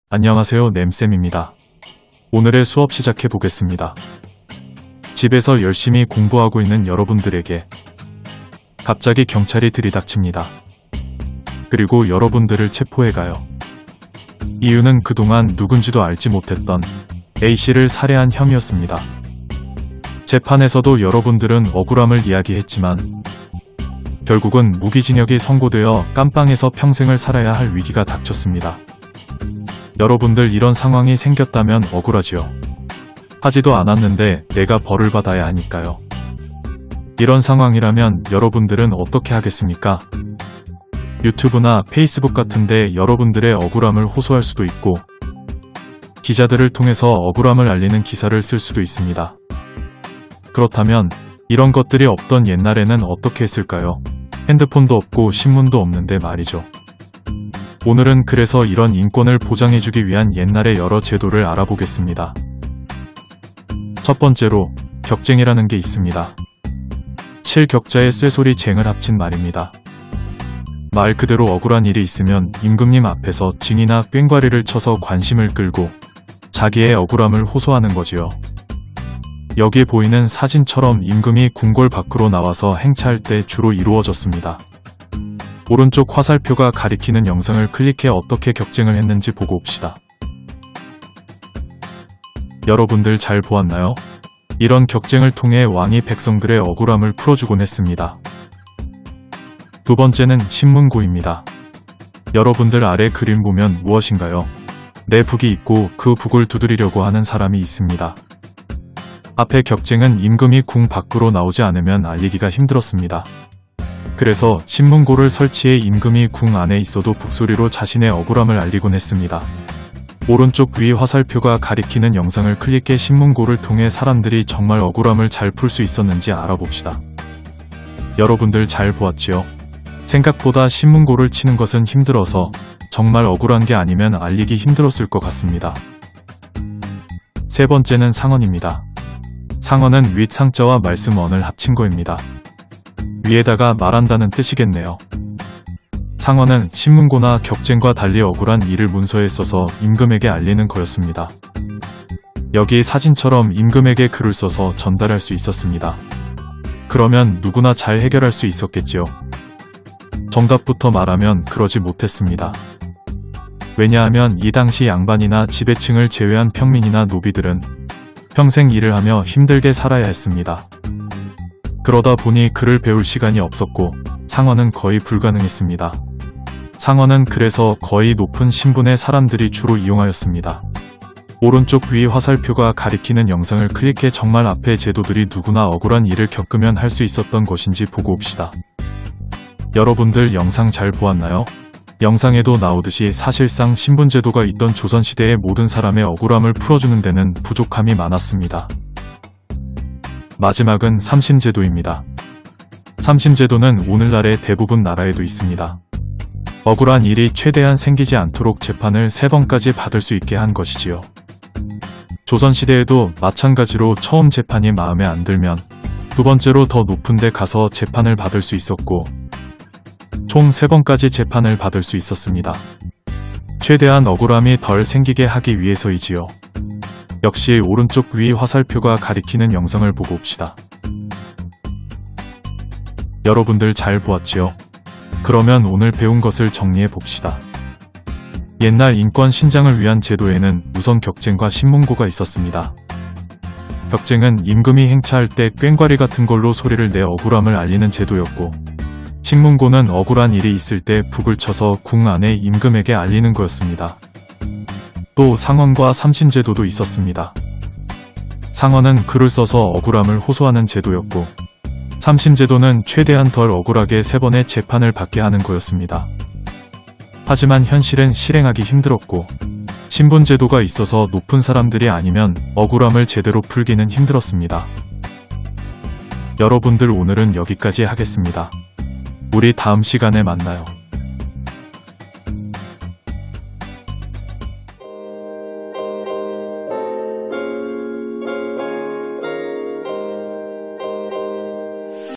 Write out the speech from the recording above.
안녕하세요, 램쌤입니다. 오늘의 수업 시작해 보겠습니다. 집에서 열심히 공부하고 있는 여러분들에게 갑자기 경찰이 들이닥칩니다. 그리고 여러분들을 체포해 가요. 이유는 그동안 누군지도 알지 못했던 A씨를 살해한 혐의였습니다. 재판에서도 여러분들은 억울함을 이야기했지만 결국은 무기징역이 선고되어 깜빵에서 평생을 살아야 할 위기가 닥쳤습니다. 여러분들 이런 상황이 생겼다면 억울하지요. 하지도 않았는데 내가 벌을 받아야 하니까요. 이런 상황이라면 여러분들은 어떻게 하겠습니까? 유튜브나 페이스북 같은데 여러분들의 억울함을 호소할 수도 있고 기자들을 통해서 억울함을 알리는 기사를 쓸 수도 있습니다. 그렇다면 이런 것들이 없던 옛날에는 어떻게 했을까요? 핸드폰도 없고 신문도 없는데 말이죠. 오늘은 그래서 이런 인권을 보장해주기 위한 옛날의 여러 제도를 알아보겠습니다. 첫 번째로 격쟁이라는 게 있습니다. 7격자의 쇠소리 쟁을 합친 말입니다. 말 그대로 억울한 일이 있으면 임금님 앞에서 징이나 꽹과리를 쳐서 관심을 끌고 자기의 억울함을 호소하는 거지요. 여기에 보이는 사진처럼 임금이 궁궐 밖으로 나와서 행차할 때 주로 이루어졌습니다. 오른쪽 화살표가 가리키는 영상을 클릭해 어떻게 격쟁을 했는지 보고 옵시다. 여러분들 잘 보았나요? 이런 격쟁을 통해 왕이 백성들의 억울함을 풀어주곤 했습니다. 두 번째는 신문고입니다. 여러분들 아래 그림 보면 무엇인가요? 내 북이 있고 그 북을 두드리려고 하는 사람이 있습니다. 앞의 격쟁은 임금이 궁 밖으로 나오지 않으면 알리기가 힘들었습니다. 그래서 신문고를 설치해 임금이 궁 안에 있어도 북소리로 자신의 억울함을 알리곤 했습니다. 오른쪽 위 화살표가 가리키는 영상을 클릭해 신문고를 통해 사람들이 정말 억울함을 잘 풀 수 있었는지 알아봅시다. 여러분들 잘 보았지요? 생각보다 신문고를 치는 것은 힘들어서 정말 억울한 게 아니면 알리기 힘들었을 것 같습니다. 세 번째는 상언입니다. 상언은 윗 상자와 말씀언을 합친 거입니다. 위에다가 말한다는 뜻이겠네요. 상언은 신문고나 격쟁과 달리 억울한 일을 문서에 써서 임금에게 알리는 거였습니다. 여기 사진처럼 임금에게 글을 써서 전달할 수 있었습니다. 그러면 누구나 잘 해결할 수 있었겠지요. 정답부터 말하면 그러지 못했습니다. 왜냐하면 이 당시 양반이나 지배층을 제외한 평민이나 노비들은 평생 일을 하며 힘들게 살아야 했습니다. 그러다 보니 글을 배울 시간이 없었고 상언은 거의 불가능했습니다. 상언은 그래서 거의 높은 신분의 사람들이 주로 이용하였습니다. 오른쪽 위 화살표가 가리키는 영상을 클릭해 정말 앞의 제도들이 누구나 억울한 일을 겪으면 할 수 있었던 것인지 보고 옵시다. 여러분들 영상 잘 보았나요? 영상에도 나오듯이 사실상 신분제도가 있던 조선시대의 모든 사람의 억울함을 풀어주는 데는 부족함이 많았습니다. 마지막은 삼심제도입니다. 삼심제도는 오늘날의 대부분 나라에도 있습니다. 억울한 일이 최대한 생기지 않도록 재판을 3번까지 받을 수 있게 한 것이지요. 조선시대에도 마찬가지로 처음 재판이 마음에 안 들면 두 번째로 더 높은 데 가서 재판을 받을 수 있었고 총 3번까지 재판을 받을 수 있었습니다. 최대한 억울함이 덜 생기게 하기 위해서이지요. 역시 오른쪽 위 화살표가 가리키는 영상을 보고 옵시다. 여러분들 잘 보았지요? 그러면 오늘 배운 것을 정리해 봅시다. 옛날 인권 신장을 위한 제도에는 우선 격쟁과 신문고가 있었습니다. 격쟁은 임금이 행차할 때 꽹과리 같은 걸로 소리를 내 억울함을 알리는 제도였고 신문고는 억울한 일이 있을 때 북을 쳐서 궁 안에 임금에게 알리는 거였습니다. 또 상언과 삼심제도도 있었습니다. 상언은 글을 써서 억울함을 호소하는 제도였고 삼심제도는 최대한 덜 억울하게 3번의 재판을 받게 하는 거였습니다. 하지만 현실은 실행하기 힘들었고 신분제도가 있어서 높은 사람들이 아니면 억울함을 제대로 풀기는 힘들었습니다. 여러분들 오늘은 여기까지 하겠습니다. 우리 다음 시간에 만나요.